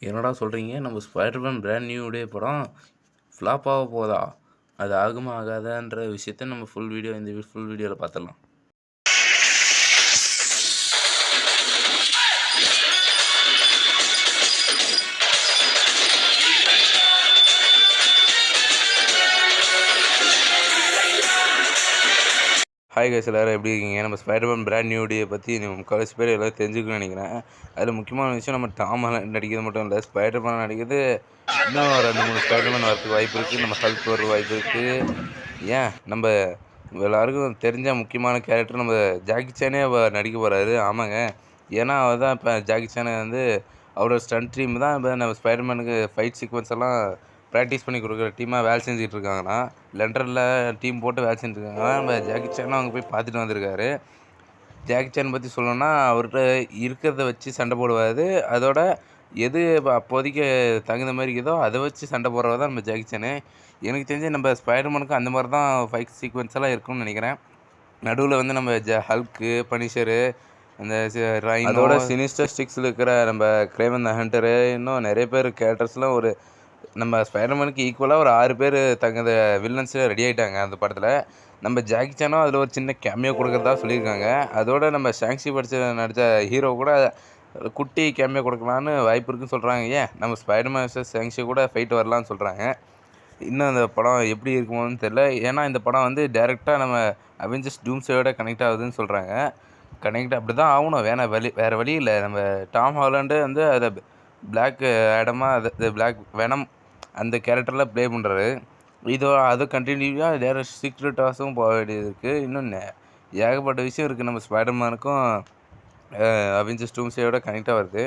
என்னடா சொல்கிறீங்க? நம்ம ஸ்பைடர்மேன் பிராண்ட் நியூ டே படம் ஃப்ளாப் ஆக போதா? அது ஆகுமா ஆகாதான்ற விஷயத்த நம்ம ஃபுல் வீடியோவில் பார்த்துடலாம். ஹாய் கைஸ், எல்லாரும் எப்படி இருக்கீங்க? நம்ம ஸ்பைடர்மேன் பிராண்ட் நியூ டே பற்றி முக்கால்வாசி பேர் எல்லோரும் தெரிஞ்சுக்கணும்னு நினைக்கிறேன். அதில் முக்கியமான விஷயம், நம்ம டாம் ஹாலண்ட் நடிக்கிறது மட்டும் இல்லை, ஸ்பைடர்மேன் நடிக்கிறது இன்னும் 2-3 ஸ்பைடர்மேன் வரதுக்கு வாய்ப்பு இருக்குது. நம்ம ஹல்க் வர வாய்ப்பு இருக்குது. ஏன் நம்ம எல்லாருக்கும் தெரிஞ்ச முக்கியமான கேரக்டர் நம்ம ஜாக்கி சானே நடிக்க போகிறாரு. ஆமாங்க, ஏன்னா அவர் தான் இப்போ ஜாக்கி சானை வந்து அவரோட ஸ்டண்ட் டீம் தான் இப்போ நம்ம ஸ்பைடர்மேனுக்கு ஃபைட் சீக்வன்ஸ் எல்லாம் ப்ராக்டிஸ் பண்ணி கொடுக்குற டீமாக வேலை செஞ்சுட்டு இருக்காங்கன்னா, லண்டனில் டீம் போட்டு வேலை செஞ்சுருக்காங்கன்னா, நம்ம ஜாக்கி சானும் அங்கே போய் பார்த்துட்டு வந்திருக்காரு. ஜாக்கி சான் பற்றி சொல்லணும்னா, அவர்கிட்ட இருக்கிறத வச்சு சண்டை போடுவார். அதோட எது அப்போதைக்கு தகுந்த மாதிரி இருக்குதோ அதை வச்சு சண்டை போடுறவர் தான் நம்ம ஜாக்கி சானு. எனக்கு தெரிஞ்சு நம்ம ஸ்பைடர்மேனுக்கு அந்த மாதிரி தான் ஃபைட் சீக்வன்ஸ் எல்லாம் இருக்கும்னு நினைக்கிறேன். நடுவில் வந்து நம்ம ஹல்க்கு, பனிஷரு, அந்த அதோட சினிஸ்டர் ஸ்டிக்ஸில் இருக்கிற நம்ம கிரேவன் த ஹண்டரு, இன்னும் நிறைய பேர் கேரக்டர்ஸ்லாம் நம்ம ஸ்பைடர்மேனுக்கு ஈக்குவலாக ஒரு 6 பேர் தகுந்த வில்லன்ஸு ரெடி ஆகிட்டாங்க அந்த படத்தில். நம்ம ஜாக்கி சானும் அதில் ஒரு சின்ன கேமியோ கொடுக்குறதா சொல்லியிருக்காங்க. அதோட நம்ம ஷாங்ஸி நடித்த ஹீரோ கூட குட்டி கேமியோ கொடுக்கலான்னு வாய்ப்பு இருக்குன்னு சொல்கிறாங்க. ஏன் நம்ம ஸ்பைடர்மேன் vs ஷாங்ஸி கூட ஃபைட் வரலான்னு சொல்கிறாங்க. இன்னும் அந்த படம் எப்படி இருக்குமோன்னு தெரில. ஏன்னா இந்த படம் வந்து டைரெக்டாக நம்ம அவெஞ்சர்ஸ் டூம்ஸ்டேயோட கனெக்ட் ஆகுதுன்னு சொல்கிறாங்க. அப்படி தான் ஆகணும், வேறு வழி இல்லை. நம்ம டாம் ஹாலண்டு வந்து அதை பிளாக் ஆடமாக அது பிளாக் வெனம் அந்த கேரக்டரில் ப்ளே பண்ணுறாரு. அது கண்டினியூவாக வேறு சீக்ரெட் வாஸும் போக வேண்டியது இருக்குது. இன்னும் ஏகப்பட்ட விஷயம் இருக்குது. நம்ம ஸ்பைடர்மேனுக்கும் அவெஞ்சர்ஸ் டூம்ஸ்டேயோட கனெக்டாக வருது.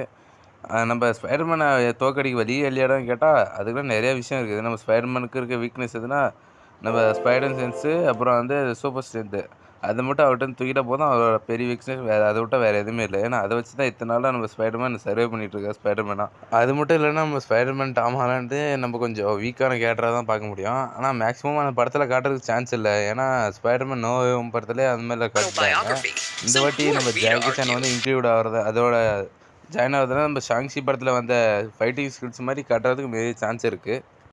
நம்ம ஸ்பைடர்மேனை தோக்கடிக்க வழி இல்லையாடான்னு கேட்டால் அதுக்கெல்லாம் நிறையா விஷயம் இருக்குது. நம்ம ஸ்பைடர்மேனுக்கு இருக்க வீக்னஸ் எதுனா, நம்ம ஸ்பைடர் சென்ஸு, அப்புறம் வந்து சூப்பர் ஸ்ட்ரென்த்து, அதை மட்டும் அவர்கிட்ட தூக்கிட்ட போதும். அவரோட பெரிய வீக்னஸ் அதை விட்டால் வேறு எதுவுமே இல்லை. ஏன்னா அதை வச்சு தான் இத்தனை நாளாக நம்ம ஸ்பைடர்மேன் சர்வே பண்ணிகிட்ருக்கோம் ஸ்பைடர்மேனாக. அது மட்டும் இல்லைன்னா நம்ம ஸ்பைடர்மேன் டாம் ஹாலண்டு நம்ம கொஞ்சம் வீக்கான கேரக்டராக தான் பார்க்க முடியும். ஆனால் மேக்ஸிமம் அந்த படத்தில் காட்டுறதுக்கு சான்ஸ் இல்லை. ஏன்னா ஸ்பைடர்மேன் நோ படத்துலேயே அந்த மாதிரிலாம் காட்டுறாங்க. இந்த வாட்டி நம்ம ஜாக்கி சான் வந்து இன்க்ளூட் ஆகிறது, அதோட ஜாயின் ஆகிறதுனா நம்ம ஷாங்ஸி படத்தில் வந்த ஃபைட்டிங் ஸ்கில்ஸ் மாதிரி காட்டுறதுக்கு நிறைய சான்ஸ் இருக்குது.